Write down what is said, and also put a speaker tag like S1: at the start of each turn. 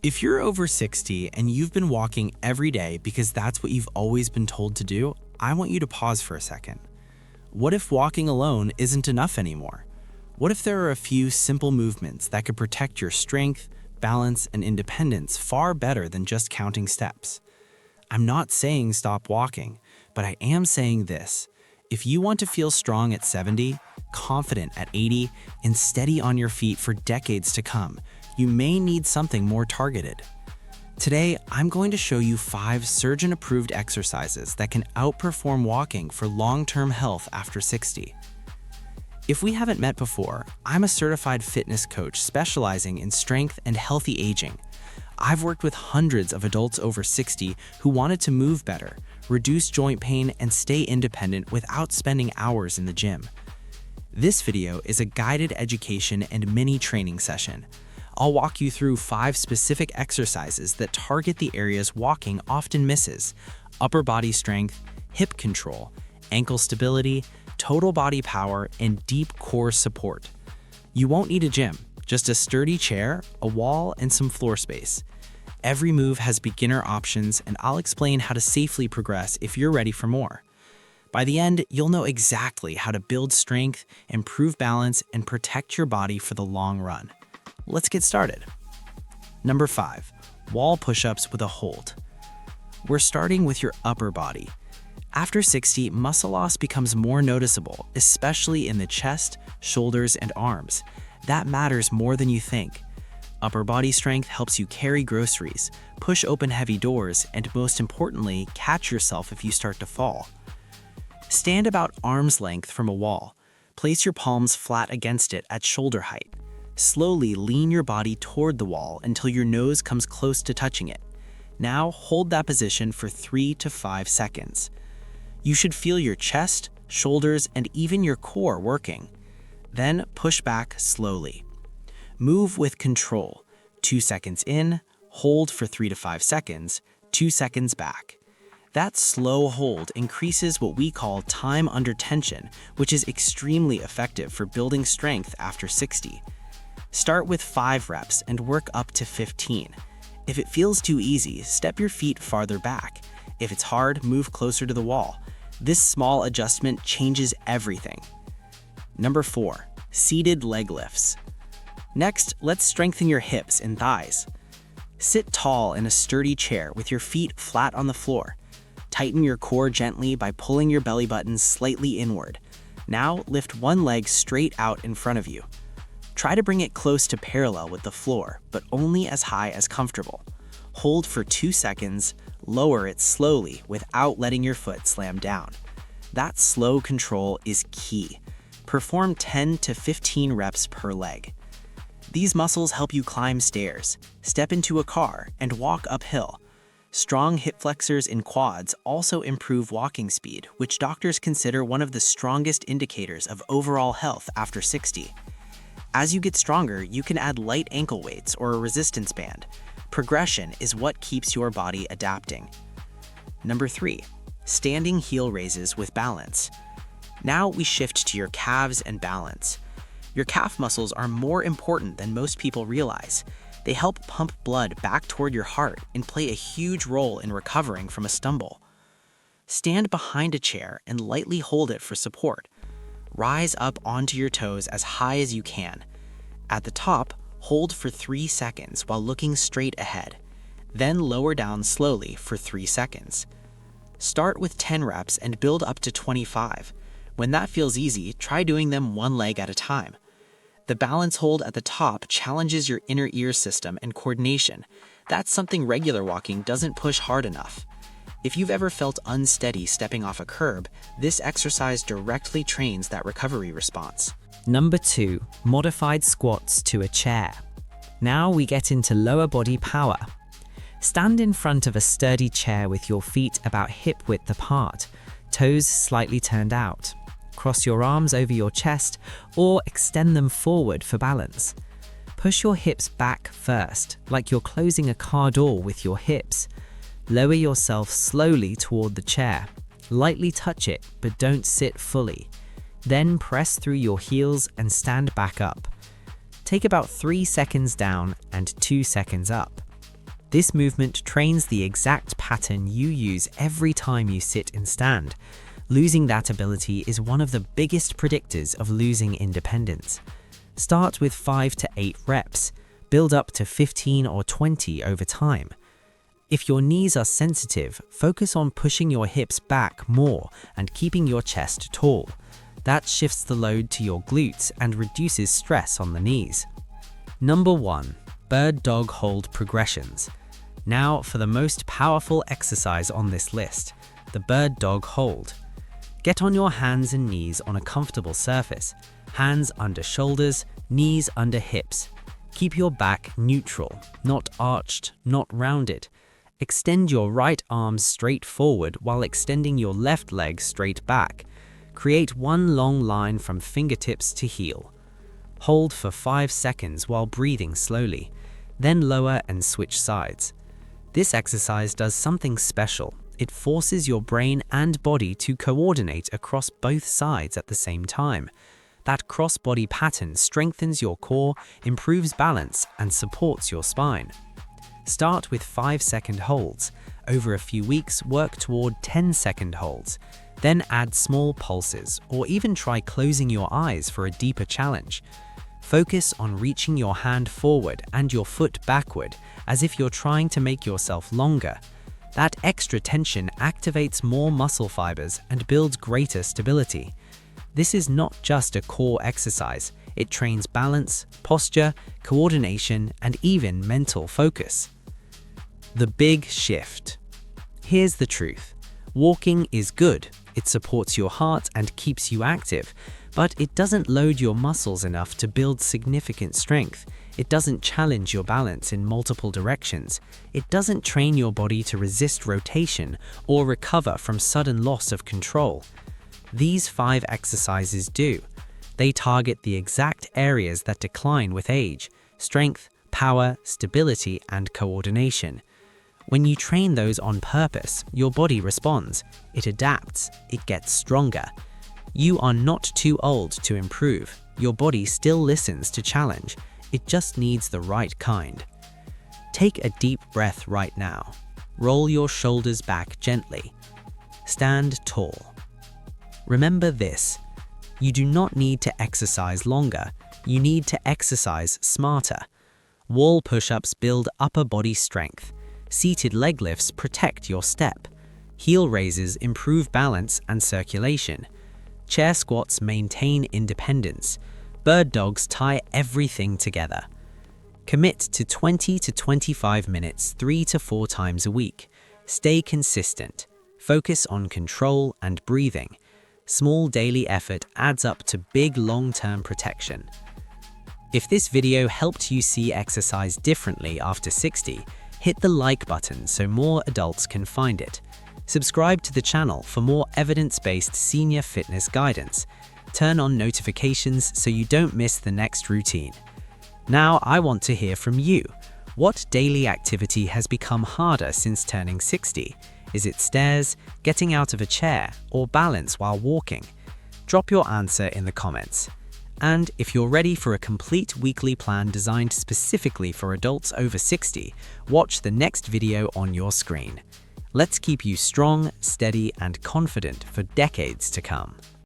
S1: If you're over 60 and you've been walking every day because that's what you've always been told to do, I want you to pause for a second. What if walking alone isn't enough anymore? What if there are a few simple movements that could protect your strength, balance, and independence far better than just counting steps? I'm not saying stop walking, but I am saying this. If you want to feel strong at 70, confident at 80, and steady on your feet for decades to come, you may need something more targeted. Today, I'm going to show you 5 surgeon-approved exercises that can outperform walking for long-term health after 60. If we haven't met before, I'm a certified fitness coach specializing in strength and healthy aging. I've worked with hundreds of adults over 60 who wanted to move better, reduce joint pain, and stay independent without spending hours in the gym. This video is a guided education and mini training session. I'll walk you through 5 specific exercises that target the areas walking often misses: upper body strength, hip control, ankle stability, total body power, and deep core support. You won't need a gym, just a sturdy chair, a wall, and some floor space. Every move has beginner options, and I'll explain how to safely progress if you're ready for more. By the end, you'll know exactly how to build strength, improve balance, and protect your body for the long run. Let's get started. Number 5, wall push-ups with a hold. We're starting with your upper body. After 60, muscle loss becomes more noticeable, especially in the chest, shoulders, and arms. That matters more than you think. Upper body strength helps you carry groceries, push open heavy doors, and most importantly, catch yourself if you start to fall. Stand about arm's length from a wall. Place your palms flat against it at shoulder height. Slowly lean your body toward the wall until your nose comes close to touching it. Now hold that position for 3 to 5 seconds. You should feel your chest, shoulders, and even your core working. Then push back slowly. Move with control. 2 seconds in, hold for 3 to 5 seconds, 2 seconds back. That slow hold increases what we call time under tension, which is extremely effective for building strength after 60. Start with 5 reps and work up to 15. If it feels too easy, step your feet farther back. If it's hard, move closer to the wall. This small adjustment changes everything. Number 4, seated leg lifts. Next, let's strengthen your hips and thighs. Sit tall in a sturdy chair with your feet flat on the floor. Tighten your core gently by pulling your belly button slightly inward. Now lift one leg straight out in front of you. Try to bring it close to parallel with the floor, but only as high as comfortable. Hold for 2 seconds, lower it slowly without letting your foot slam down. That slow control is key. Perform 10 to 15 reps per leg. These muscles help you climb stairs, step into a car, and walk uphill. Strong hip flexors and quads also improve walking speed, which doctors consider one of the strongest indicators of overall health after 60. As you get stronger, you can add light ankle weights or a resistance band. Progression is what keeps your body adapting. Number 3, standing heel raises with balance. Now we shift to your calves and balance. Your calf muscles are more important than most people realize. They help pump blood back toward your heart and play a huge role in recovering from a stumble. Stand behind a chair and lightly hold it for support. Rise up onto your toes as high as you can. At the top, hold for 3 seconds while looking straight ahead. Then lower down slowly for 3 seconds. Start with 10 reps and build up to 25. When that feels easy, try doing them one leg at a time. The balance hold at the top challenges your inner ear system and coordination. That's something regular walking doesn't push hard enough. If you've ever felt unsteady stepping off a curb, this exercise directly trains that recovery response.
S2: Number 2, modified squats to a chair. Now we get into lower body power. Stand in front of a sturdy chair with your feet about hip width apart, toes slightly turned out. Cross your arms over your chest or extend them forward for balance. Push your hips back first, like you're closing a car door with your hips. Lower yourself slowly toward the chair. Lightly touch it, but don't sit fully. Then press through your heels and stand back up. Take about 3 seconds down and 2 seconds up. This movement trains the exact pattern you use every time you sit and stand. Losing that ability is one of the biggest predictors of losing independence. Start with 5 to 8 reps. Build up to 15 or 20 over time. If your knees are sensitive, focus on pushing your hips back more and keeping your chest tall. That shifts the load to your glutes and reduces stress on the knees. Number 1. Bird Dog Hold Progressions. Now for the most powerful exercise on this list, the Bird Dog Hold. Get on your hands and knees on a comfortable surface, hands under shoulders, knees under hips. Keep your back neutral, not arched, not rounded. Extend your right arm straight forward while extending your left leg straight back. Create one long line from fingertips to heel. Hold for 5 seconds while breathing slowly, then lower and switch sides. This exercise does something special. It forces your brain and body to coordinate across both sides at the same time. That cross-body pattern strengthens your core, improves balance, and supports your spine. Start with 5-second holds. Over a few weeks, work toward 10-second holds. Then add small pulses, or even try closing your eyes for a deeper challenge. Focus on reaching your hand forward and your foot backward, as if you're trying to make yourself longer. That extra tension activates more muscle fibers and builds greater stability. This is not just a core exercise. It trains balance, posture, coordination, and even mental focus. The big shift. Here's the truth. Walking is good. It supports your heart and keeps you active, but it doesn't load your muscles enough to build significant strength. It doesn't challenge your balance in multiple directions. It doesn't train your body to resist rotation or recover from sudden loss of control. These 5 exercises do. They target the exact areas that decline with age: strength, power, stability, and coordination. When you train those on purpose, your body responds. It adapts. It gets stronger. You are not too old to improve. Your body still listens to challenge. It just needs the right kind. Take a deep breath right now. Roll your shoulders back gently. Stand tall. Remember this: you do not need to exercise longer. You need to exercise smarter. Wall push-ups build upper body strength. Seated leg lifts protect your step. Heel raises improve balance and circulation. Chair squats maintain independence. Bird dogs tie everything together. Commit to 20 to 25 minutes 3 to 4 times a week. Stay consistent. Focus on control and breathing. Small daily effort adds up to big long-term protection. If this video helped you see exercise differently after 60, hit the like button so more adults can find it. Subscribe to the channel for more evidence-based senior fitness guidance. Turn on notifications so you don't miss the next routine. Now I want to hear from you. What daily activity has become harder since turning 60? Is it stairs, getting out of a chair, or balance while walking? Drop your answer in the comments. And if you're ready for a complete weekly plan designed specifically for adults over 60, watch the next video on your screen. Let's keep you strong, steady, and confident for decades to come.